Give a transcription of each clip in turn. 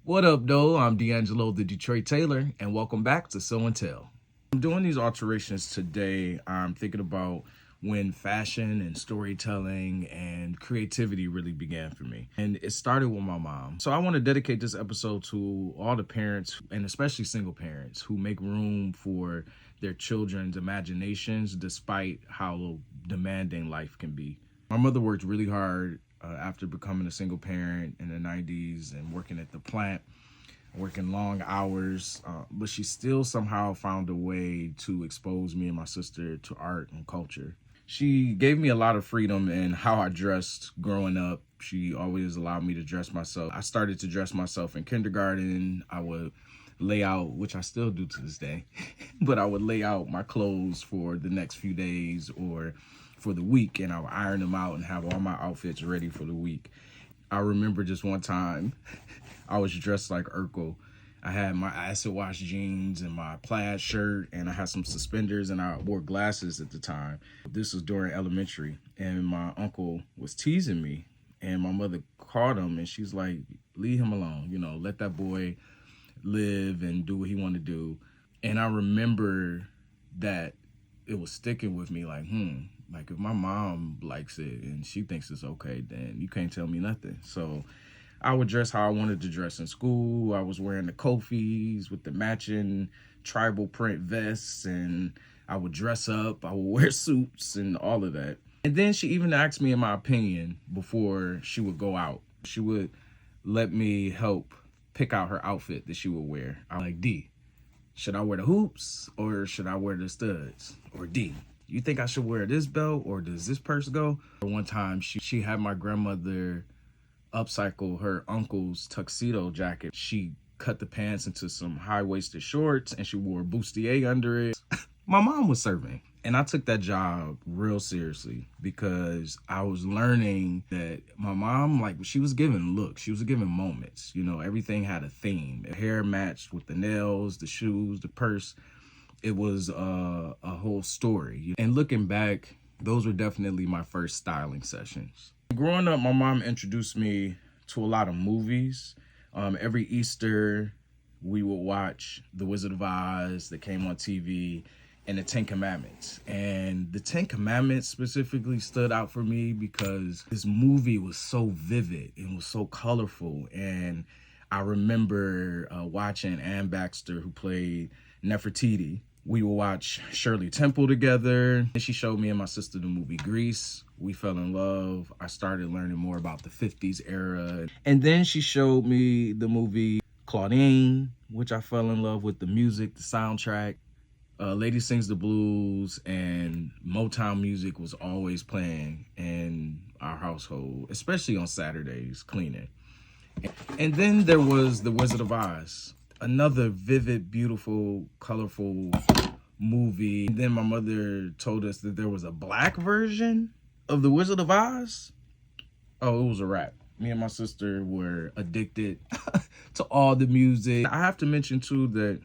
What up, though? I'm D'Angelo, the Detroit Tailor, and welcome back to Sew and Tell. I'm doing these alterations today. I'm thinking about when fashion and storytelling and creativity really began for me. And it started with my mom. So I want to dedicate this episode to all the parents, and especially single parents, who make room for their children's imaginations despite how demanding life can be. My mother worked really hard after becoming a single parent in the 90s and working at the plant, working long hours, but she still somehow found a way to expose me and my sister to art and culture. She gave me a lot of freedom in how I dressed growing up. She always allowed me to dress myself. I started to dress myself in kindergarten. I would lay out, which I still do to this day, but I would lay out my clothes for the next few days or for the week, and I would iron them out and have all my outfits ready for the week. I remember just one time I was dressed like Urkel. I had my acid wash jeans and my plaid shirt, and I had some suspenders, and I wore glasses at the time. This was during elementary, and my uncle was teasing me, and my mother caught him, and she's like, leave him alone, let that boy live and do what he wanted to do. And I remember that it was sticking with me like, like if my mom likes it and she thinks it's okay, then you can't tell me nothing. So I would dress how I wanted to dress in school. I was wearing the kofis with the matching tribal print vests, and I would dress up. I would wear suits and all of that. And then she even asked me in my opinion before she would go out. She would let me help pick out her outfit that she would wear. I'm like, D, should I wear the hoops or should I wear the studs? Or D, you think I should wear this belt or does this purse go? One time she had my grandmother upcycle her uncle's tuxedo jacket. She cut the pants into some high-waisted shorts and she wore bustier under it. My mom was serving, and I took that job real seriously because I was learning that my mom, she was giving looks, she was giving moments. Everything had a theme. The hair matched with the nails, the shoes, the purse. It was a whole story. And looking back, those were definitely my first styling sessions. Growing up, my mom introduced me to a lot of movies. Every Easter, we would watch The Wizard of Oz that came on TV, and the Ten Commandments. And the Ten Commandments specifically stood out for me because this movie was so vivid and was so colorful. And I remember watching Ann Baxter, who played Nefertiti. We would watch Shirley Temple together. And she showed me and my sister the movie Grease. We fell in love. I started learning more about the 50s era. And then she showed me the movie Claudine, which I fell in love with the music, the soundtrack. Lady Sings the Blues and Motown music was always playing in our household, especially on Saturdays, cleaning. And then there was The Wizard of Oz, another vivid, beautiful, colorful movie. And then my mother told us that there was a black version of The Wizard of Oz. Oh, it was a wrap. Me and my sister were addicted to all the music. I have to mention, too, that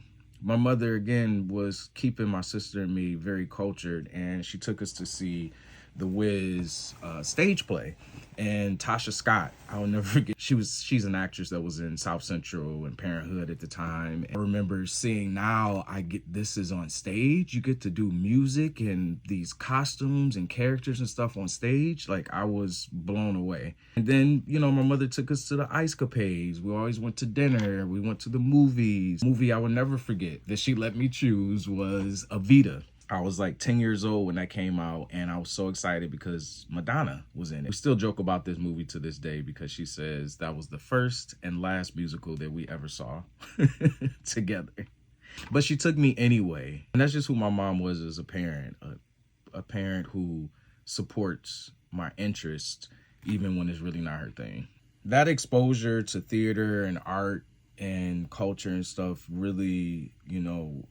my mother, again, was keeping my sister and me very cultured, and she took us to see The Wiz stage play. And Tasha Scott, I will never forget, she's an actress that was in South Central and Parenthood at the time. I remember seeing now, this is on stage. You get to do music and these costumes and characters and stuff on stage. I was blown away. And then, my mother took us to the Ice Capades. We always went to dinner. We went to the movies. The movie I will never forget that she let me choose was Evita. I was 10 years old when that came out, and I was so excited because Madonna was in it. We still joke about this movie to this day because she says that was the first and last musical that we ever saw together. But she took me anyway. And that's just who my mom was as a parent, a parent who supports my interest even when it's really not her thing. That exposure to theater and art and culture and stuff really,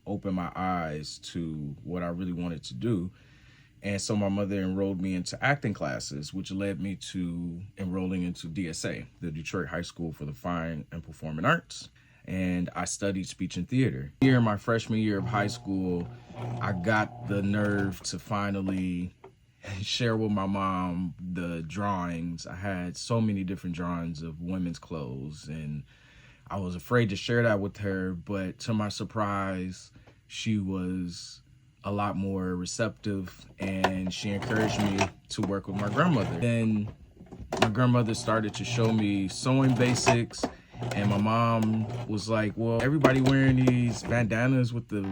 opened my eyes to what I really wanted to do. And so my mother enrolled me into acting classes, which led me to enrolling into DSA, the Detroit High School for the Fine and Performing Arts. And I studied speech and theater. Here in my freshman year of high school, I got the nerve to finally share with my mom the drawings. I had so many different drawings of women's clothes, and I was afraid to share that with her, but to my surprise, she was a lot more receptive, and she encouraged me to work with my grandmother. Then my grandmother started to show me sewing basics, and my mom was like, well, everybody wearing these bandanas with the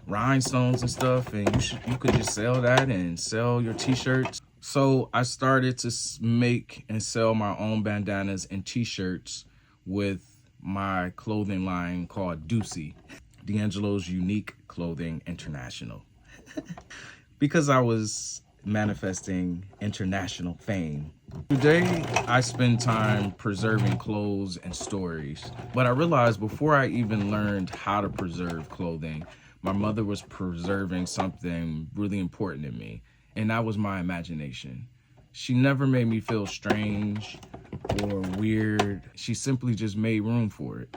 rhinestones and stuff, and you could just sell that and sell your t-shirts. So I started to make and sell my own bandanas and t-shirts with my clothing line called Deucey, D'Angelo's Unique Clothing International. Because I was manifesting international fame. Today, I spend time preserving clothes and stories. But I realized before I even learned how to preserve clothing, my mother was preserving something really important to me, and that was my imagination. She never made me feel strange or weird. She simply just made room for it.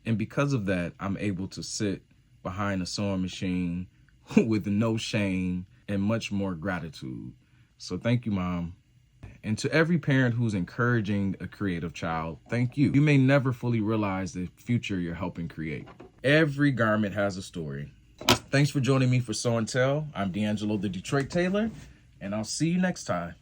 And because of that, I'm able to sit behind a sewing machine with no shame and much more gratitude. So thank you, Mom. And to every parent who's encouraging a creative child, thank you. You may never fully realize the future you're helping create. Every garment has a story. Thanks for joining me for Sew and Tell. I'm D'Angelo the Detroit Tailor, and I'll see you next time.